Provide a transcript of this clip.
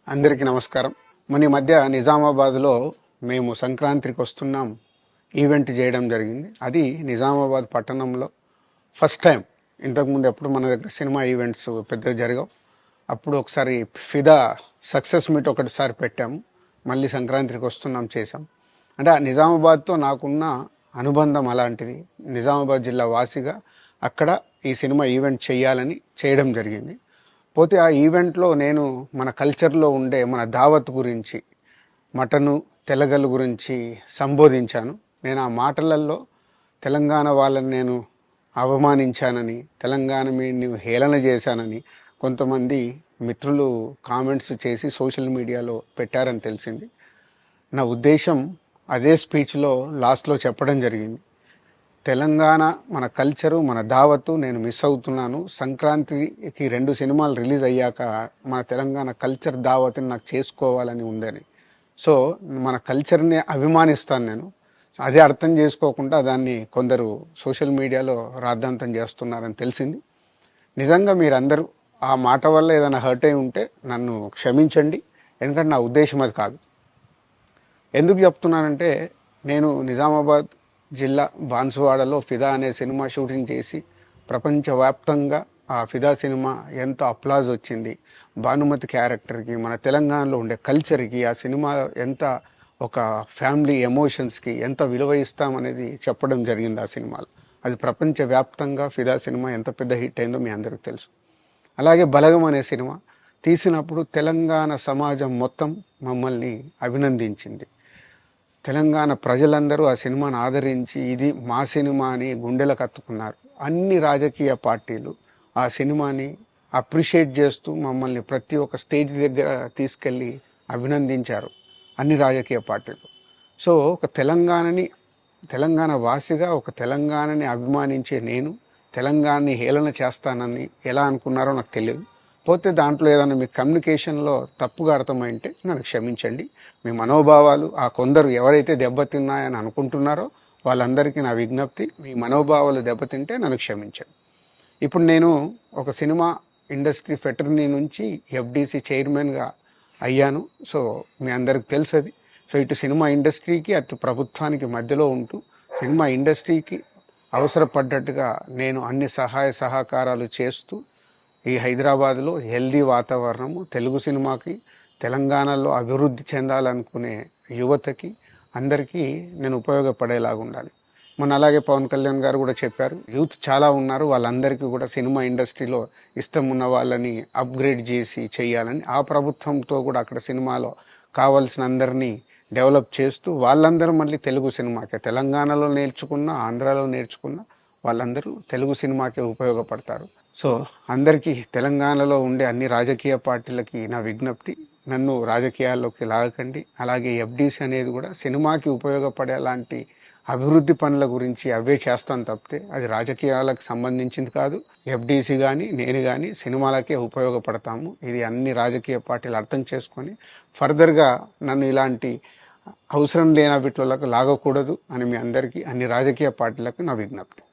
అందరికీ నమస్కారం. మన ఈ మధ్య నిజామాబాద్లో మేము సంక్రాంతికి వస్తున్నాం ఈవెంట్ చేయడం జరిగింది. అది నిజామాబాద్ పట్టణంలో ఫస్ట్ టైం. ఇంతకుముందు ఎప్పుడు మన దగ్గర సినిమా ఈవెంట్స్ పెద్దగా జరగవు. అప్పుడు ఒకసారి ఫిదా సక్సెస్ మీట్ ఒకటిసారి పెట్టాము. మళ్ళీ సంక్రాంతికి వస్తున్నాం చేసాం. అంటే ఆ నిజామాబాద్తో నాకున్న అనుబంధం అలాంటిది. నిజామాబాద్ జిల్లా వాసిగా అక్కడ ఈ సినిమా ఈవెంట్ చేయాలని చేయడం జరిగింది. పోతే ఆ ఈవెంట్లో నేను మన కల్చర్లో ఉండే మన దావత్ గురించి, మటను తెలగలు గురించి సంబోధించాను. నేను ఆ మాటలలో తెలంగాణ వాళ్ళని నేను అవమానించానని, తెలంగాణ మీద హేళన చేశానని కొంతమంది మిత్రులు కామెంట్స్ చేసి సోషల్ మీడియాలో పెట్టారని తెలిసింది. నా ఉద్దేశం అదే స్పీచ్లో లాస్ట్లో చెప్పడం జరిగింది. తెలంగాణ మన కల్చరు, మన దావత్తు నేను మిస్ అవుతున్నాను. సంక్రాంతికి 2 సినిమాలు రిలీజ్ అయ్యాక మన తెలంగాణ కల్చర్ దావత్ని నాకు చేసుకోవాలని ఉందని. సో మన కల్చర్ని అభిమానిస్తాను నేను. అదే అర్థం చేసుకోకుండా దాన్ని కొందరు సోషల్ మీడియాలో రాద్ధాంతం చేస్తున్నారని తెలిసింది. నిజంగా మీరందరూ ఆ మాట వల్ల ఏదైనా హర్ట్ అయి ఉంటే నన్ను క్షమించండి. ఎందుకంటే నా ఉద్దేశం అది కాదు. ఎందుకు చెప్తున్నానంటే, నేను నిజామాబాద్ జిల్లా బాన్సువాడలో ఫిదా అనే సినిమా షూటింగ్ చేసి ప్రపంచవ్యాప్తంగా ఆ ఫిదా సినిమా ఎంత అప్లాజ్ వచ్చింది, భానుమతి క్యారెక్టర్కి, మన తెలంగాణలో ఉండే కల్చర్కి ఆ సినిమా ఎంత ఒక ఫ్యామిలీ ఎమోషన్స్కి ఎంత విలువ ఇస్తామనేది చెప్పడం జరిగింది ఆ సినిమాలో. అది ప్రపంచవ్యాప్తంగా ఫిదా సినిమా ఎంత పెద్ద హిట్ అయిందో మీ అందరికీ తెలుసు. అలాగే బలగం అనే సినిమా తీసినప్పుడు తెలంగాణ సమాజం మొత్తం మమ్మల్ని అభినందించింది. తెలంగాణ ప్రజలందరూ ఆ సినిమాను ఆదరించి ఇది మా సినిమా అని గుండెలకు హత్తుకున్నారు. అన్ని రాజకీయ పార్టీలు ఆ సినిమాని అప్రిషియేట్ చేస్తూ మమ్మల్ని ప్రతి ఒక్క స్టేజ్ దగ్గర తీసుకెళ్ళి అభినందించారు, అన్ని రాజకీయ పార్టీలు. సో ఒక తెలంగాణ వాసిగా ఒక తెలంగాణని అభిమానించే నేను తెలంగాణని హేళన చేస్తానని ఎలా అనుకున్నారో నాకు తెలియదు. పోతే దాంట్లో ఏదైనా మీ కమ్యూనికేషన్లో తప్పుగా అర్థమైంటే నన్ను క్షమించండి. మీ మనోభావాలు ఆ కొందరు ఎవరైతే దెబ్బతిన్నాయని అనుకుంటున్నారో వాళ్ళందరికీ నా విజ్ఞప్తి, మీ మనోభావాలు దెబ్బతింటే నన్ను క్షమించండి. ఇప్పుడు నేను ఒక సినిమా ఇండస్ట్రీ ఫెటర్నీ నుంచి ఎఫ్డీసీ చైర్మన్గా అయ్యాను. సో మీ అందరికి తెలుసు అది. సో ఇటు సినిమా ఇండస్ట్రీకి అటు ప్రభుత్వానికి మధ్యలో ఉంటూ సినిమా ఇండస్ట్రీకి అవసరపడ్డట్టుగా నేను అన్ని సహాయ సహకారాలు చేస్తూ ఈ హైదరాబాద్లో హెల్దీ వాతావరణము, తెలుగు సినిమాకి, తెలంగాణలో అభివృద్ధి చెందాలనుకునే యువతకి అందరికీ నేను ఉపయోగపడేలాగా ఉండాలి. అలాగే పవన్ కళ్యాణ్ గారు కూడా చెప్పారు, యూత్ చాలా ఉన్నారు, వాళ్ళందరికీ కూడా సినిమా ఇండస్ట్రీలో ఇష్టం ఉన్న వాళ్ళని అప్గ్రేడ్ చేసి చేయాలని. ఆ ప్రభుత్వంతో కూడా అక్కడ సినిమాలో కావాల్సిన అందరినీ డెవలప్ చేస్తూ వాళ్ళందరూ మళ్ళీ తెలుగు సినిమాకే, తెలంగాణలో నేర్చుకున్న, ఆంధ్రాలో నేర్చుకున్న వాళ్ళందరూ తెలుగు సినిమాకే ఉపయోగపడతారు. సో అందరికీ, తెలంగాణలో ఉండే అన్ని రాజకీయ పార్టీలకి నా విజ్ఞప్తి, నన్ను రాజకీయాల్లోకి లాగకండి. అలాగే ఎఫ్డీసీ అనేది కూడా సినిమాకి ఉపయోగపడే అలాంటి అభివృద్ధి పనుల గురించి అవే చేస్తాను తప్పితే అది రాజకీయాలకు సంబంధించింది కాదు. ఎఫ్డీసీ కానీ నేను కానీ సినిమాలకే ఉపయోగపడతాము. ఇది అన్ని రాజకీయ పార్టీలు అర్థం చేసుకొని ఫర్దర్గా నన్ను ఇలాంటి అవసరం లేని వీటిలోకి లాగకూడదు అని మీ అందరికీ, అన్ని రాజకీయ పార్టీలకు నా విజ్ఞప్తి.